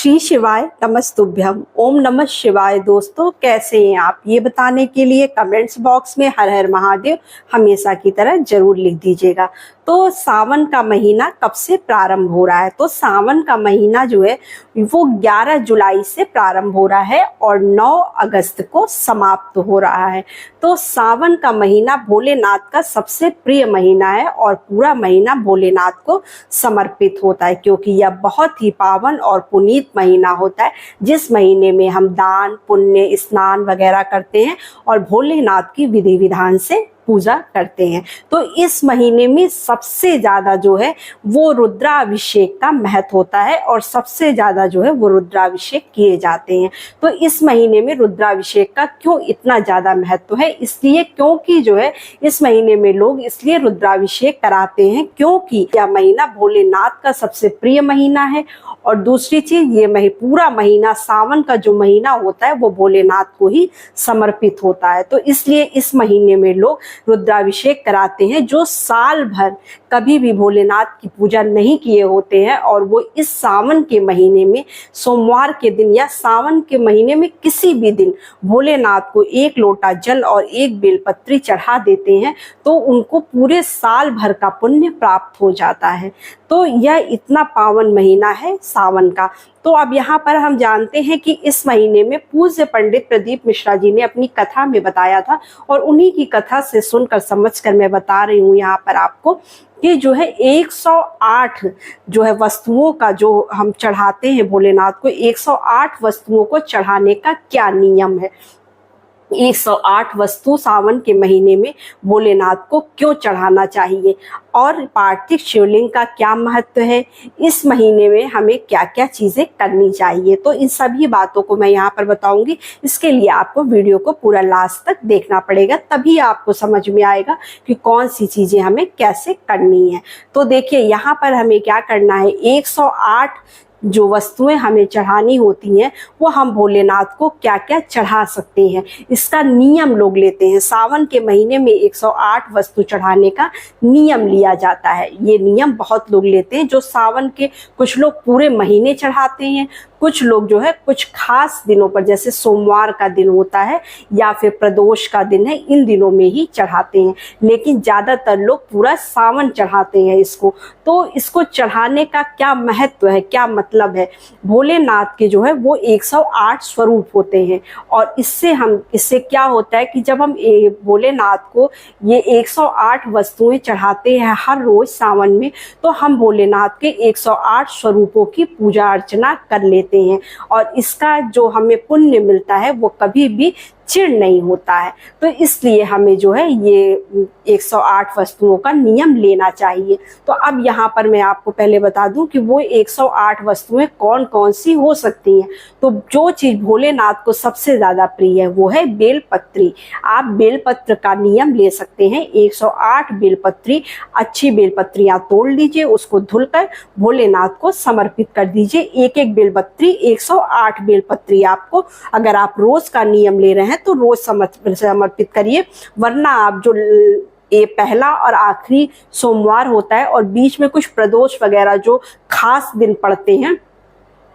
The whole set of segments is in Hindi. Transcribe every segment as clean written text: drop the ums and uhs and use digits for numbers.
श्री शिवाय नमस्तुभ्यम। ओम नमः शिवाय। दोस्तों, कैसे हैं आप? ये बताने के लिए कमेंट्स बॉक्स में हर हर महादेव हमेशा की तरह जरूर लिख दीजिएगा। तो सावन का महीना कब से प्रारंभ हो रहा है? तो सावन का महीना जो है वो 11 जुलाई से प्रारंभ हो रहा है और 9 अगस्त को समाप्त हो रहा है। तो सावन का महीना भोलेनाथ का सबसे प्रिय महीना है और पूरा महीना भोलेनाथ को समर्पित होता है, क्योंकि यह बहुत ही पावन और पुनीत महीना होता है, जिस महीने में हम दान पुण्य स्नान वगैरह करते हैं और भोलेनाथ की विधि विधान से पूजा करते हैं। तो इस महीने में सबसे ज्यादा जो है वो रुद्राभिषेक का महत्व होता है और सबसे ज्यादा जो है वो रुद्राभिषेक किए जाते हैं। तो इस महीने में रुद्राभिषेक का क्यों इतना ज्यादा महत्व है? इसलिए क्योंकि जो है इस महीने में लोग इसलिए रुद्राभिषेक कराते हैं क्योंकि यह महीना भोलेनाथ का सबसे प्रिय महीना है। और दूसरी चीज, ये पूरा महीना सावन का जो महीना होता है वो भोलेनाथ को ही समर्पित होता है। तो इसलिए इस महीने में लोग रुद्राभिषेक कराते हैं जो साल भर कभी भी भोलेनाथ की पूजा नहीं किए होते हैं, और वो इस सावन के महीने में सोमवार के दिन या सावन के महीने में किसी भी दिन भोलेनाथ को 1 लोटा जल और 1 बेलपत्री चढ़ा देते हैं तो उनको पूरे साल भर का पुण्य प्राप्त हो जाता है। तो यह इतना पावन महीना है सावन का। तो अब यहाँ पर हम जानते हैं कि इस महीने में पूज्य पंडित प्रदीप मिश्रा जी ने अपनी कथा में बताया था, और उन्हीं की कथा से सुनकर समझकर मैं बता रही हूँ यहाँ पर आपको कि जो है 108 जो है वस्तुओं का जो हम चढ़ाते हैं भोलेनाथ को, 108 वस्तुओं को चढ़ाने का क्या नियम है। 108 वस्तु सावन के महीने में भोलेनाथ को क्यों चढ़ाना चाहिए और पार्थिव शिवलिंग का क्या महत्व है, इस महीने में हमें क्या क्या चीजें करनी चाहिए, तो इन सभी बातों को मैं यहाँ पर बताऊंगी। इसके लिए आपको वीडियो को पूरा लास्ट तक देखना पड़ेगा, तभी आपको समझ में आएगा कि कौन सी चीजें हमें कैसे करनी है। तो देखिए यहाँ पर हमें क्या करना है, 108 जो वस्तुएं हमें चढ़ानी होती हैं वो हम भोलेनाथ को क्या क्या चढ़ा सकते हैं, इसका नियम लोग लेते हैं। सावन के महीने में 108 वस्तु चढ़ाने का नियम लिया जाता है। ये नियम बहुत लोग लेते हैं, जो सावन के कुछ लोग पूरे महीने चढ़ाते हैं, कुछ लोग जो है कुछ खास दिनों पर, जैसे सोमवार का दिन होता है या फिर प्रदोष का दिन है, इन दिनों में ही चढ़ाते हैं, लेकिन ज्यादातर लोग पूरा सावन चढ़ाते हैं इसको। तो इसको चढ़ाने का क्या महत्व है, क्या मतलब है? भोलेनाथ के जो है वो 108 स्वरूप होते हैं, और इससे क्या होता है कि जब हम भोलेनाथ को ये 108 वस्तुएं चढ़ाते हैं हर रोज सावन में, तो हम भोलेनाथ के 108 स्वरूपों की पूजा अर्चना कर लेते हैं, और इसका जो हमें पुण्य मिलता है वो कभी भी चिढ़ नहीं होता है। तो इसलिए हमें जो है ये 108 वस्तुओं का नियम लेना चाहिए। तो अब यहाँ पर मैं आपको पहले बता दूं कि वो 108 वस्तुएं कौन कौन सी हो सकती हैं। तो जो चीज भोलेनाथ को सबसे ज्यादा प्रिय है वो है बेलपत्री। आप बेलपत्र का नियम ले सकते हैं। 108 बेलपत्री, अच्छी बेलपत्रियां तोड़ लीजिए, उसको धुलकर भोलेनाथ को समर्पित कर दीजिए। एक एक बेलपत्री, 108 बेलपत्री आपको, अगर आप रोज का नियम ले रहे हैं तो रोज समर्पित करिए, वरना आप जो ये पहला और आखिरी सोमवार होता है और बीच में कुछ प्रदोष वगैरह जो खास दिन पड़ते हैं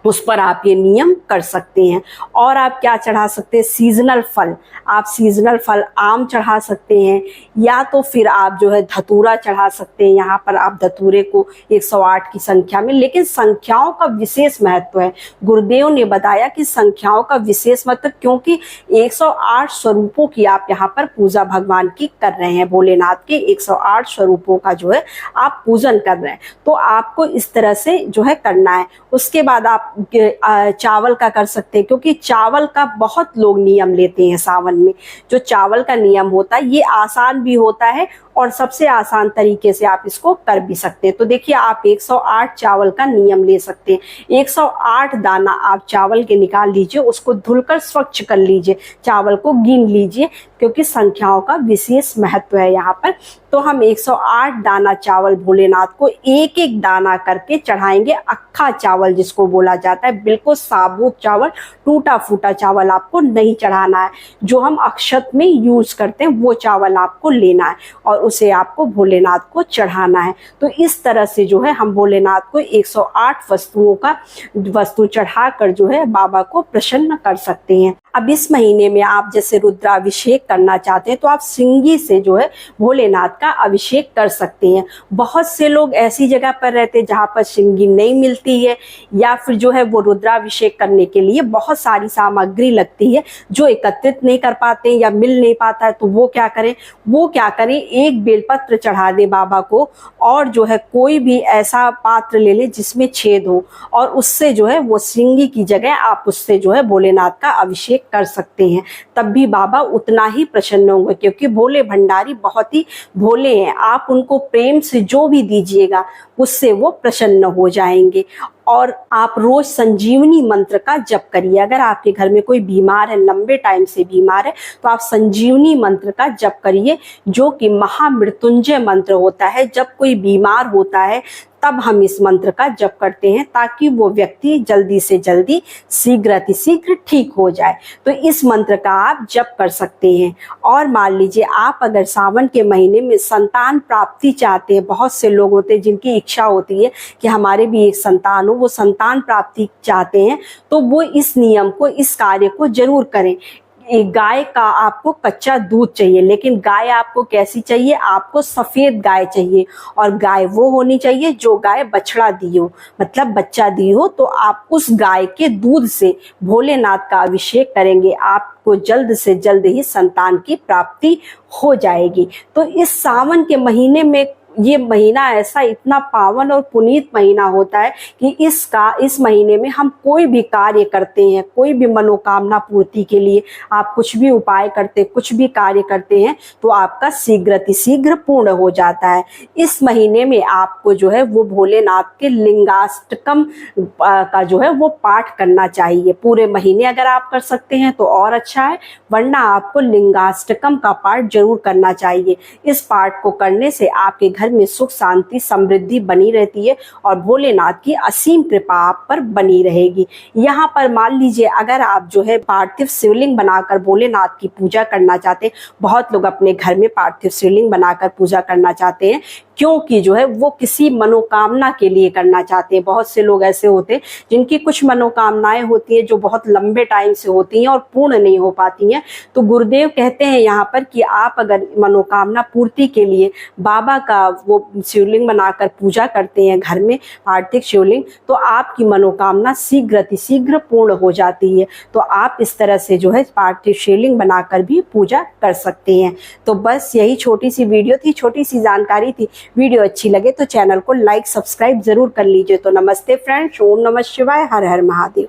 उस पर आप ये नियम कर सकते हैं। और आप क्या चढ़ा सकते हैं? सीजनल फल। आप सीजनल फल आम चढ़ा सकते हैं, या तो फिर आप जो है धतूरा चढ़ा सकते हैं। यहाँ पर आप धतूरे को 108 की संख्या में, लेकिन संख्याओं का विशेष महत्व है। गुरुदेव ने बताया कि संख्याओं का विशेष महत्व, क्योंकि 108 स्वरूपों की आप यहाँ पर पूजा भगवान की कर रहे हैं। भोलेनाथ के 108 स्वरूपों का जो है आप पूजन कर रहे हैं, तो आपको इस तरह से जो है करना है। उसके बाद आप चावल का कर सकते हैं, क्योंकि चावल का बहुत लोग नियम लेते हैं सावन में। जो चावल का नियम होता है ये आसान भी होता है और सबसे आसान तरीके से आप इसको कर भी सकते हैं। तो देखिए, आप 108 चावल का नियम ले सकते हैं। 108 दाना आप चावल के निकाल लीजिए, उसको धुलकर स्वच्छ कर लीजिए, चावल को गिन लीजिए, क्योंकि संख्याओं का विशेष महत्व है यहाँ पर। तो हम 108 दाना चावल भोलेनाथ को एक एक दाना करके चढ़ाएंगे। अक्खा चावल जिसको बोला जाता है, बिल्कुल साबुत चावल, टूटा फूटा चावल आपको नहीं चढ़ाना है। जो हम अक्षत में यूज करते हैं वो चावल आपको लेना है, और उसे आपको भोलेनाथ को चढ़ाना है। तो इस तरह से जो है हम भोलेनाथ को 108 वस्तु चढ़ाकर जो है बाबा को प्रसन्न कर सकते हैं। अब इस महीने में आप जैसे रुद्राभिषेक करना चाहते हैं तो आप सिंगी से जो है भोलेनाथ का अभिषेक कर सकते हैं। बहुत से लोग ऐसी जगह पर रहते हैं जहाँ पर सिंगी नहीं मिलती है, या फिर जो है वो रुद्राभिषेक करने के लिए बहुत सारी सामग्री लगती है जो एकत्रित नहीं कर पाते या मिल नहीं पाता है। तो वो क्या करें, एक बेलपत्र चढ़ा दे बाबा को, और जो है कोई भी ऐसा पात्र ले ले जिसमें छेद हो, और उससे जो है वो सिंगी की जगह आप उससे जो है भोलेनाथ का अभिषेक कर सकते हैं। तब भी बाबा उतना ही प्रसन्न होंगे, क्योंकि भोले भंडारी बहुत ही भोले हैं। आप उनको प्रेम से जो भी दीजिएगा उससे वो प्रसन्न हो जाएंगे। और आप रोज संजीवनी मंत्र का जप करिए। अगर आपके घर में कोई बीमार है, लंबे टाइम से बीमार है, तो आप संजीवनी मंत्र का जप करिए, जो कि महामृत्युंजय मंत्र होता है। जब कोई बीमार होता है तब हम इस मंत्र का जप करते हैं, ताकि वो व्यक्ति जल्दी से जल्दी शीघ्र ठीक हो जाए। तो इस मंत्र का आप जप कर सकते हैं। और मान लीजिए आप अगर सावन के महीने में संतान प्राप्ति चाहते हैं, बहुत से लोग होते हैं जिनकी इच्छा होती है कि हमारे भी एक संतान हो, वो संतान प्राप्ति चाहते हैं, तो वो इस नियम को, इस कार्य को जरूर करें। एक गाय का आपको कच्चा दूध चाहिए, लेकिन गाय आपको कैसी चाहिए, आपको सफेद गाय चाहिए। और गाय वो होनी चाहिए जो गाय बछड़ा दी हो, मतलब बच्चा दी हो। तो आप उस गाय के दूध से भोलेनाथ का अभिषेक करेंगे, आपको जल्द से जल्द ही संतान की प्राप्ति हो जाएगी। तो इस सावन के महीने में, ये महीना ऐसा इतना पावन और पुनीत महीना होता है कि इस महीने में हम कोई भी कार्य करते हैं, कोई भी मनोकामना पूर्ति के लिए आप कुछ भी उपाय करते, कुछ भी कार्य करते हैं, तो आपका शीघ्र पूर्ण हो जाता है। इस महीने में आपको जो है वो भोलेनाथ के लिंगाष्टकम का जो है वो पाठ करना चाहिए। पूरे महीने अगर आप कर सकते हैं तो और अच्छा है, वरना आपको लिंगाष्टकम का पाठ जरूर करना चाहिए। इस पाठ को करने से आपके घर में सुख शांति समृद्धि बनी रहती है और भोलेनाथ की असीम कृपा आप पर बनी रहेगी। यहाँ पर मान लीजिए अगर आप जो है पार्थिव शिवलिंग बनाकर भोलेनाथ की पूजा करना चाहते हैं, बहुत लोग अपने घर में पार्थिव शिवलिंग बनाकर पूजा करना चाहते हैं, क्योंकि जो है वो किसी मनोकामना के लिए करना चाहते हैं। बहुत से लोग ऐसे होते हैं जिनकी कुछ मनोकामनाएं होती हैं जो बहुत लंबे टाइम से होती हैं और पूर्ण नहीं हो पाती हैं। तो गुरुदेव कहते हैं यहाँ पर कि आप अगर मनोकामना पूर्ति के लिए बाबा का वो शिवलिंग बनाकर पूजा करते हैं घर में, पार्थिव शिवलिंग, तो आपकी मनोकामना शीघ्र पूर्ण हो जाती है। तो आप इस तरह से जो है पार्थिव शिवलिंग बनाकर भी पूजा कर सकते हैं। तो बस यही छोटी सी वीडियो थी, छोटी सी जानकारी थी। वीडियो अच्छी लगे तो चैनल को लाइक सब्सक्राइब जरूर कर लीजिए। तो नमस्ते फ्रेंड्स, ओम नमः शिवाय, हर हर महादेव।